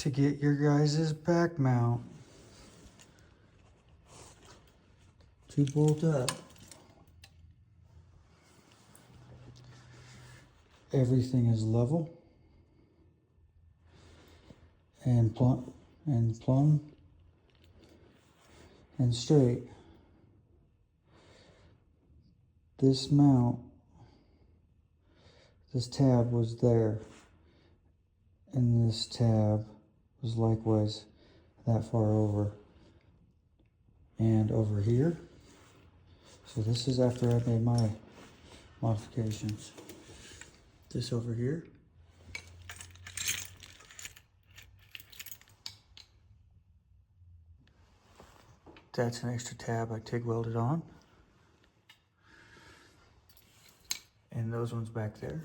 to get your guys' back mount to bolt up. Everything is level and plumb and straight. This mount, this tab was there, and this tab was likewise that far over and over here. So this is after I made my modifications. This over here. That's an extra tab I TIG welded on. And those ones back there.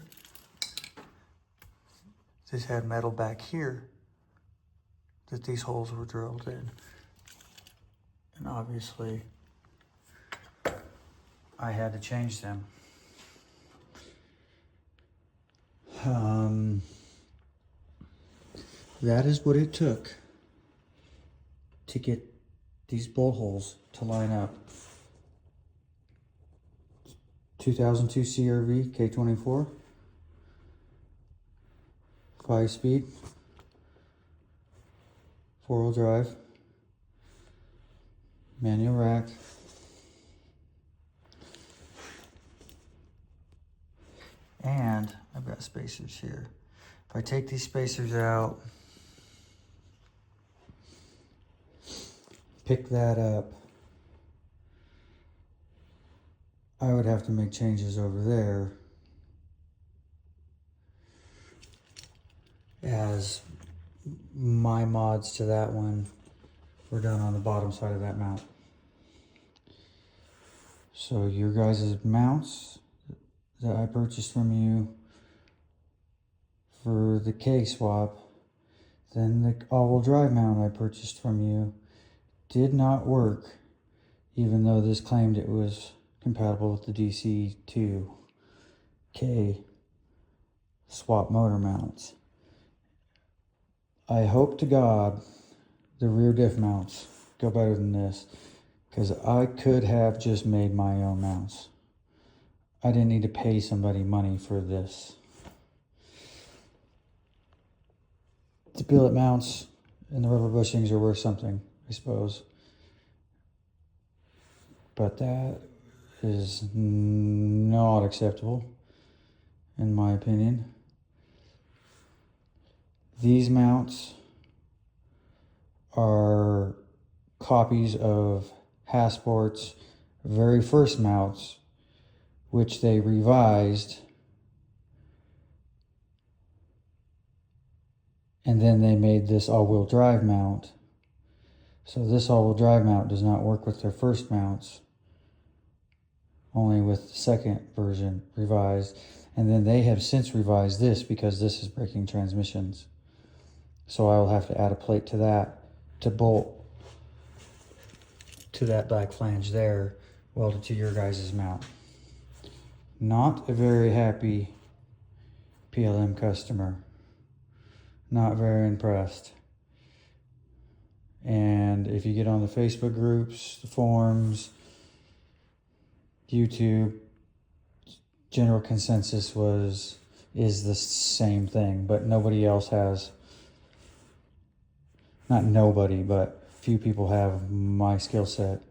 This had metal back here that these holes were drilled in. And obviously, I had to change them. That is what it took to get these bolt holes to line up. 2002 CRV K24, 5-speed, 4-wheel drive, manual rack, and I've got spacers here. If I take these spacers out, pick that up, I would have to make changes over there, as my mods to that one were done on the bottom side of that mount. So your guys' mounts that I purchased from you for the K swap, then the all-wheel drive mount I purchased from you did not work, even though this claimed it was compatible with the DC2 K swap motor mounts. I hope to God the rear diff mounts go better than this, because I could have just made my own mounts. I didn't need to pay somebody money for this. The billet mounts and the rubber bushings are worth something, I suppose. But that is not acceptable, in my opinion. These mounts are copies of Hasport's very first mounts, which they revised, and then they made this all-wheel drive mount. So this all-wheel drive mount does not work with their first mounts, only with the second version revised. And then they have since revised this because this is breaking transmissions. So I will have to add a plate to that to bolt to that back flange there, welded to your guys' mount. Not a very happy PLM customer. Not very impressed. And if you get on the Facebook groups, the forums, YouTube, general consensus is the same thing, but nobody else has. Not nobody, but few people have my skill set.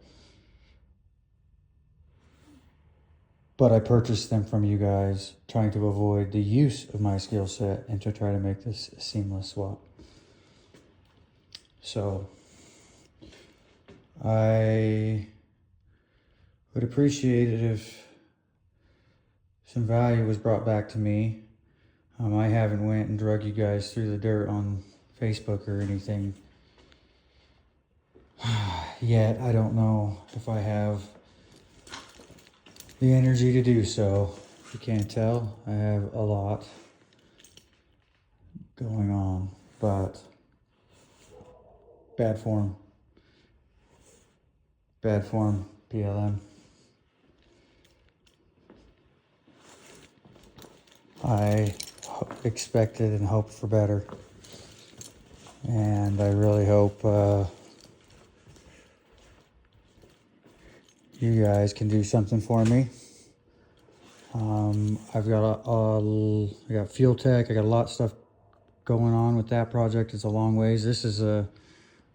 But I purchased them from you guys, trying to avoid the use of my skill set and to try to make this a seamless swap. So I would appreciate it if some value was brought back to me. I haven't went and drug you guys through the dirt on Facebook or anything yet. I don't know if I have the energy to do so. If you can't tell, I have a lot going on, but bad form, PLM. I expected and hoped for better. And I really hope you guys can do something for me. I've got I got fuel tech. I got a lot of stuff going on with that project. It's a long ways. This is a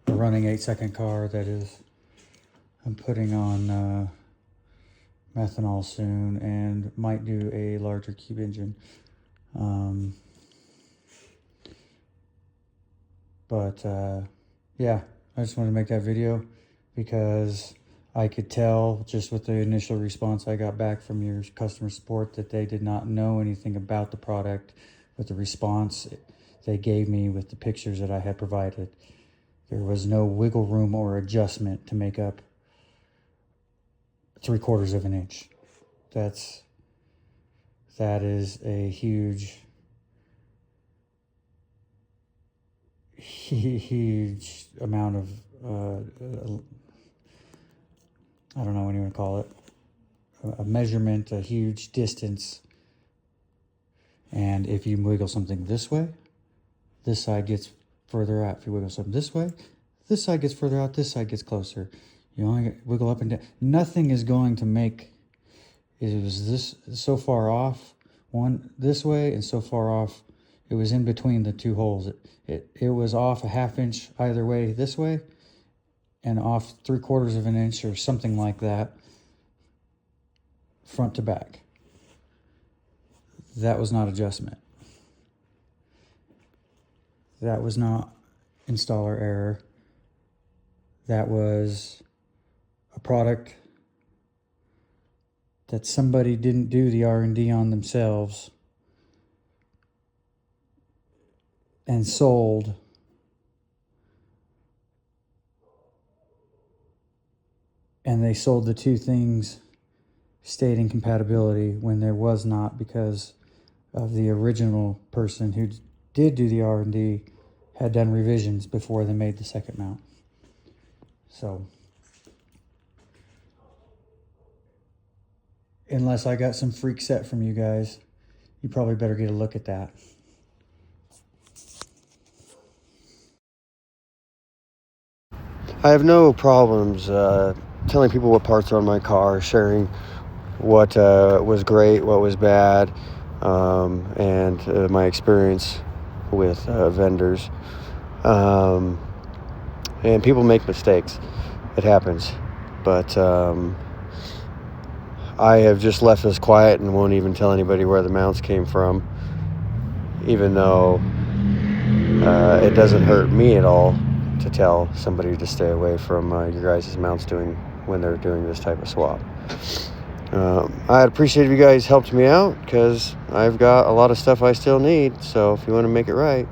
running 8-second car that I'm putting on methanol soon, and might do a larger cube engine. Yeah, I just wanted to make that video because I could tell just with the initial response I got back from your customer support that they did not know anything about the product, with the response they gave me with the pictures that I had provided. There was no wiggle room or adjustment to make up 3/4 of an inch. That is a huge amount of I don't know what you want to call it, a measurement, a huge distance. And if you wiggle something this way, this side gets further out. If you wiggle something this way, this side gets further out, this side gets closer. You only wiggle up and down. Nothing is going to make it was this so far off, one this way and so far off. It was in between the two holes. It was off a 1/2 inch either way this way, and off 3/4 of an inch or something like that, front to back. That was not adjustment. That was not installer error. That was a product that somebody didn't do the R&D on themselves and sold and they sold the two things stating compatibility when there was not, because of the original person who did do the R&D had done revisions before they made the second mount. So unless I got some freak set from you guys, you probably better get a look at that. I have no problems telling people what parts are on my car, sharing what was great, what was bad, and my experience with vendors. And people make mistakes. It happens. But I have just left this quiet and won't even tell anybody where the mounts came from, even though it doesn't hurt me at all to tell somebody to stay away from your guys' mounts when they're doing this type of swap. I'd appreciate if you guys helped me out, because I've got a lot of stuff I still need, so if you want to make it right,